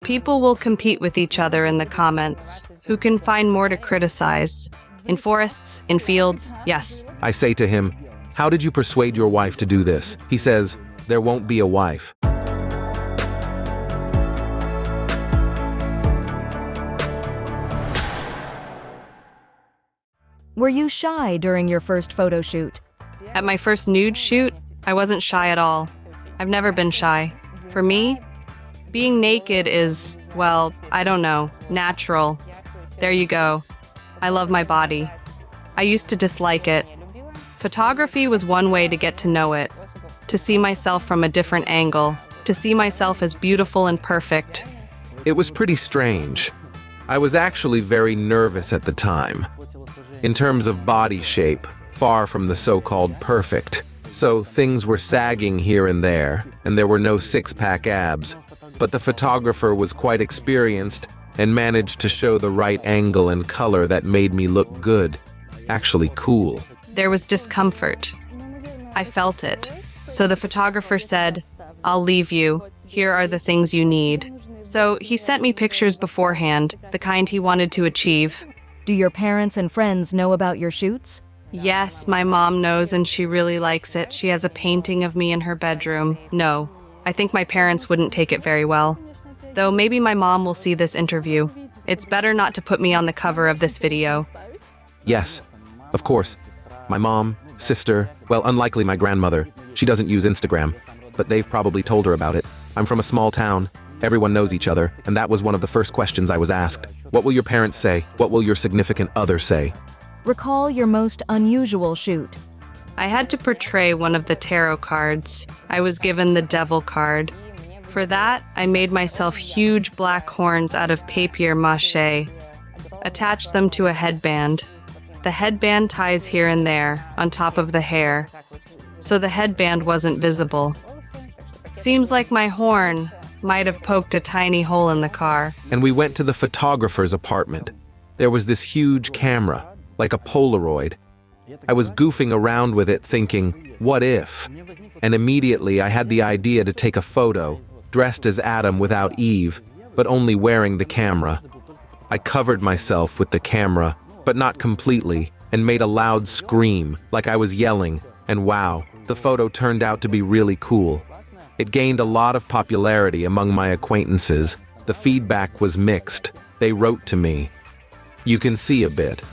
People will compete with each other in the comments. Who can find more to criticize? In forests, in fields, yes. I say to him, "How did you persuade your wife to do this?" He says, "There won't be a wife." Were you shy during your first photo shoot? At my first nude shoot, I wasn't shy at all. I've never been shy. For me, being naked is, well, I don't know, natural. There you go. I love my body. I used to dislike it. Photography was one way to get to know it, to see myself from a different angle, to see myself as beautiful and perfect. It was pretty strange. I was actually very nervous at the time. In terms of body shape, far from the so-called perfect. So things were sagging here and there were no six-pack abs. But the photographer was quite experienced and managed to show the right angle and color that made me look good. Actually cool. There was discomfort. I felt it. So the photographer said, "I'll leave you. Here are the things you need." So he sent me pictures beforehand, the kind he wanted to achieve. Do your parents and friends know about your shoots? Yes, my mom knows and she really likes it. She has a painting of me in her bedroom. No, I think my parents wouldn't take it very well. Though maybe my mom will see this interview. It's better not to put me on the cover of this video. Yes, of course. My mom, sister, well, unlikely my grandmother. She doesn't use Instagram, but they've probably told her about it. I'm from a small town. Everyone knows each other, and that was one of the first questions I was asked. What will your parents say? What will your significant other say? Recall your most unusual shoot. I had to portray one of the tarot cards. I was given the devil card. For that, I made myself huge black horns out of papier-mâché, attached them to a headband. The headband ties here and there, on top of the hair, so the headband wasn't visible. Seems like my horn might have poked a tiny hole in the car. And we went to the photographer's apartment. There was this huge camera, like a Polaroid. I was goofing around with it thinking, what if? And immediately I had the idea to take a photo, dressed as Adam without Eve, but only wearing the camera. I covered myself with the camera, but not completely, and made a loud scream, like I was yelling, and wow, the photo turned out to be really cool. It gained a lot of popularity among my acquaintances. The feedback was mixed. They wrote to me. You can see a bit.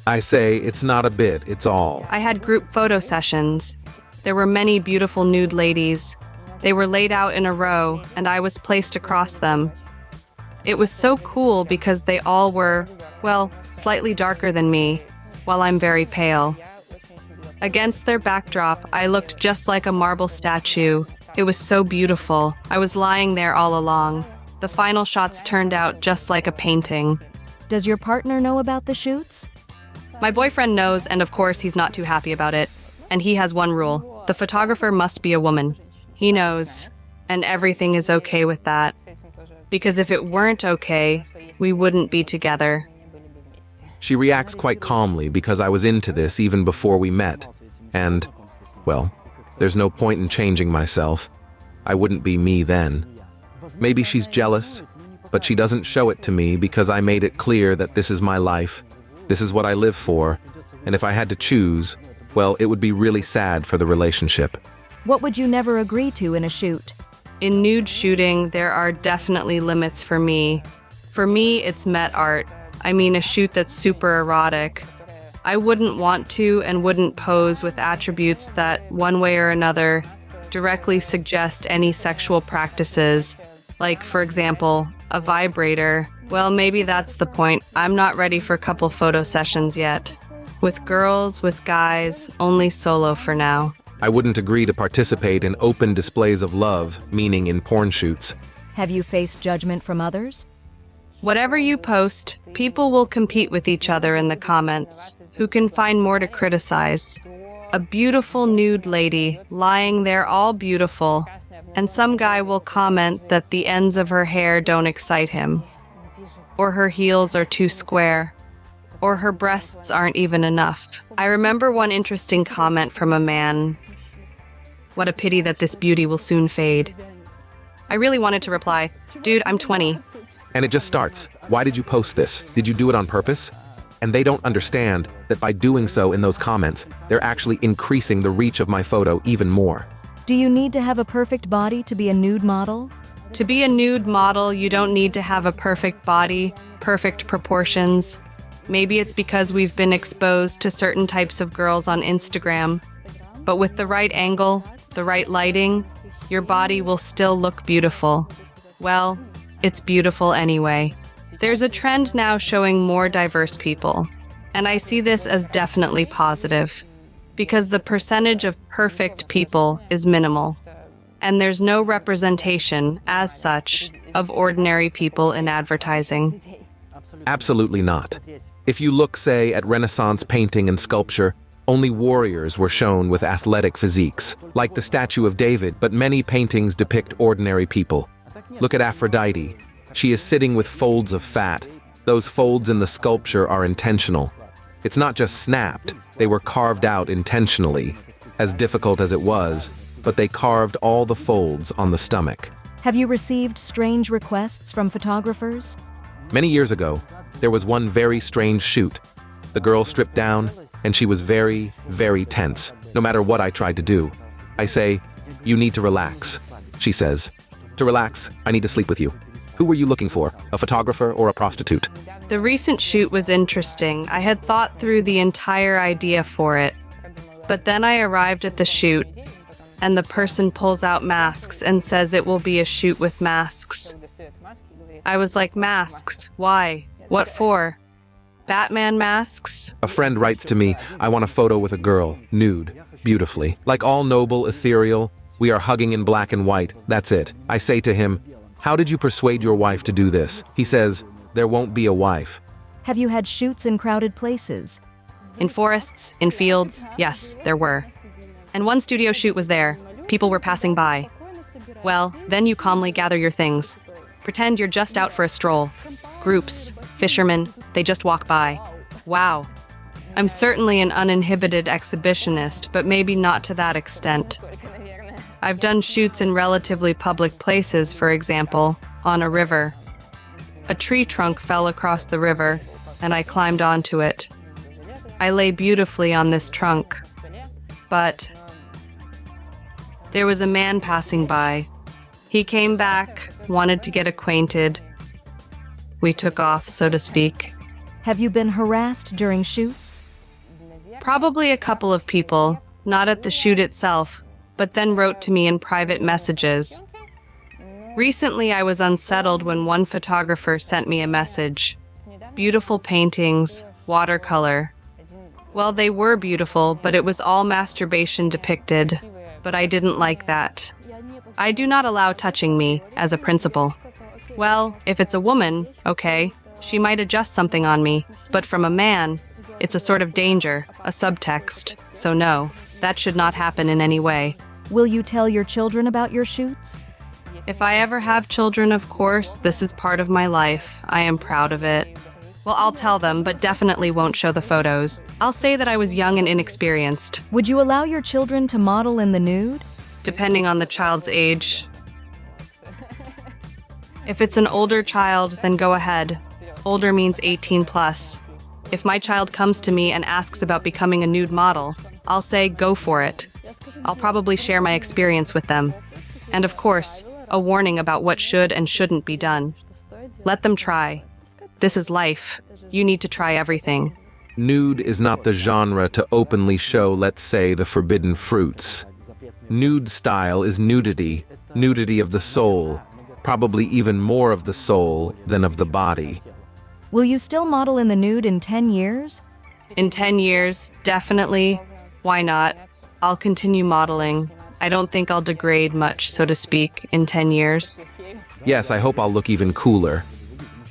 I say, it's not a bit, it's all. I had group photo sessions. There were many beautiful nude ladies. They were laid out in a row, and I was placed across them. It was so cool because they all were, well, slightly darker than me, while I'm very pale. Against their backdrop, I looked just like a marble statue. It was so beautiful. I was lying there all along. The final shots turned out just like a painting. Does your partner know about the shoots? My boyfriend knows, and of course he's not too happy about it. And he has one rule. The photographer must be a woman. He knows, and everything is okay with that. Because if it weren't okay, we wouldn't be together. She reacts quite calmly because I was into this even before we met. And, well, there's no point in changing myself. I wouldn't be me then. Maybe she's jealous, but she doesn't show it to me because I made it clear that this is my life. This is what I live for. And if I had to choose, well, it would be really sad for the relationship. What would you never agree to in a shoot? In nude shooting, there are definitely limits for me. For me, it's met art. I mean a shoot that's super erotic. I wouldn't want to and wouldn't pose with attributes that, one way or another, directly suggest any sexual practices. Like, for example, a vibrator. Well, maybe that's the point. I'm not ready for couple photo sessions yet. With girls, with guys, only solo for now. I wouldn't agree to participate in open displays of love, meaning in porn shoots. Have you faced judgment from others? Whatever you post, people will compete with each other in the comments. Who can find more to criticize? A beautiful nude lady, lying there all beautiful, and some guy will comment that the ends of her hair don't excite him, or her heels are too square, or her breasts aren't even enough. I remember one interesting comment from a man. What a pity that this beauty will soon fade. I really wanted to reply, dude, I'm 20. And it just starts. Why did you post this? Did you do it on purpose? And they don't understand that by doing so in those comments, they're actually increasing the reach of my photo even more. Do you need to have a perfect body to be a nude model? To be a nude model, you don't need to have a perfect body, perfect proportions. Maybe it's because we've been exposed to certain types of girls on Instagram. But with the right angle, the right lighting, your body will still look beautiful. Well, it's beautiful anyway. There's a trend now showing more diverse people, and I see this as definitely positive, because the percentage of perfect people is minimal, and there's no representation, as such, of ordinary people in advertising. Absolutely not. If you look, say, at Renaissance painting and sculpture, only warriors were shown with athletic physiques, like the statue of David, but many paintings depict ordinary people. Look at Aphrodite. She is sitting with folds of fat. Those folds in the sculpture are intentional. It's not just snapped, they were carved out intentionally. As difficult as it was, but they carved all the folds on the stomach. Have you received strange requests from photographers? Many years ago, there was one very strange shoot. The girl stripped down, and she was very, very tense, no matter what I tried to do. I say, "You need to relax." She says, "To relax, I need to sleep with you." Who were you looking for, a photographer or a prostitute? The recent shoot was interesting. I had thought through the entire idea for it. But then I arrived at the shoot, and the person pulls out masks and says it will be a shoot with masks. I was like, masks? Why? What for? Batman masks? A friend writes to me, "I want a photo with a girl, nude, beautifully. Like all noble, ethereal, we are hugging in black and white, that's it." I say to him, "How did you persuade your wife to do this?" He says, "There won't be a wife." Have you had shoots in crowded places? In forests, in fields, yes, there were. And one studio shoot was there. People were passing by. Well, then you calmly gather your things. Pretend you're just out for a stroll. Groups, fishermen, they just walk by. Wow. I'm certainly an uninhibited exhibitionist, but maybe not to that extent. I've done shoots in relatively public places, for example, on a river. A tree trunk fell across the river, and I climbed onto it. I lay beautifully on this trunk. But there was a man passing by. He came back, wanted to get acquainted. We took off, so to speak. Have you been harassed during shoots? Probably a couple of people, not at the shoot itself, but then wrote to me in private messages. Recently, I was unsettled when one photographer sent me a message. Beautiful paintings, watercolor. Well, they were beautiful, but it was all masturbation depicted. But I didn't like that. I do not allow touching me, as a principle. Well, if it's a woman, okay, she might adjust something on me. But from a man, it's a sort of danger, a subtext. So no, that should not happen in any way. Will you tell your children about your shoots? If I ever have children, of course, this is part of my life. I am proud of it. Well, I'll tell them, but definitely won't show the photos. I'll say that I was young and inexperienced. Would you allow your children to model in the nude? Depending on the child's age. If it's an older child, then go ahead. Older means 18 plus. If my child comes to me and asks about becoming a nude model, I'll say go for it. I'll probably share my experience with them. And of course, a warning about what should and shouldn't be done. Let them try. This is life. You need to try everything. Nude is not the genre to openly show, let's say, the forbidden fruits. Nude style is nudity, nudity of the soul, probably even more of the soul than of the body. Will you still model in the nude in 10 years? In 10 years, definitely. Why not? I'll continue modeling. I don't think I'll degrade much, so to speak, in 10 years. Yes, I hope I'll look even cooler.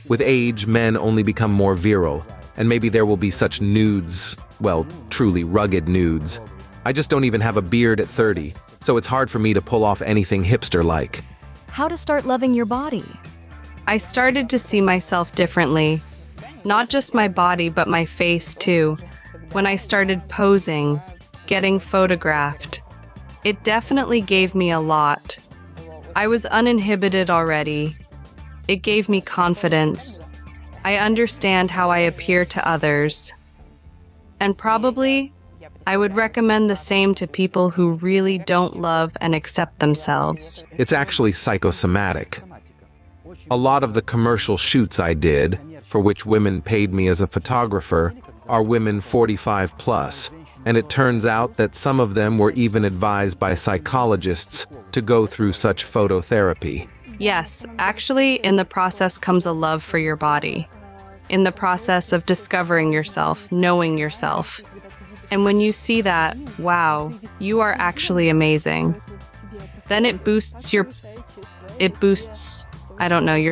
With age, men only become more virile, and maybe there will be such nudes, well, truly rugged nudes. I just don't even have a beard at 30, so it's hard for me to pull off anything hipster-like. How to start loving your body? I started to see myself differently. Not just my body, but my face, too. When I started posing, getting photographed. It definitely gave me a lot. I was uninhibited already. It gave me confidence. I understand how I appear to others. And probably, I would recommend the same to people who really don't love and accept themselves. It's actually psychosomatic. A lot of the commercial shoots I did, for which women paid me as a photographer, are women 45 plus, and it turns out that some of them were even advised by psychologists to go through such phototherapy. Yes, actually, in the process comes a love for your body. In the process of discovering yourself, knowing yourself. And when you see that, wow, you are actually amazing. Then it boosts your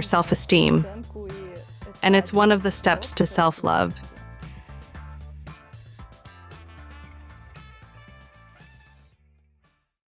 self-esteem. And it's one of the steps to self-love.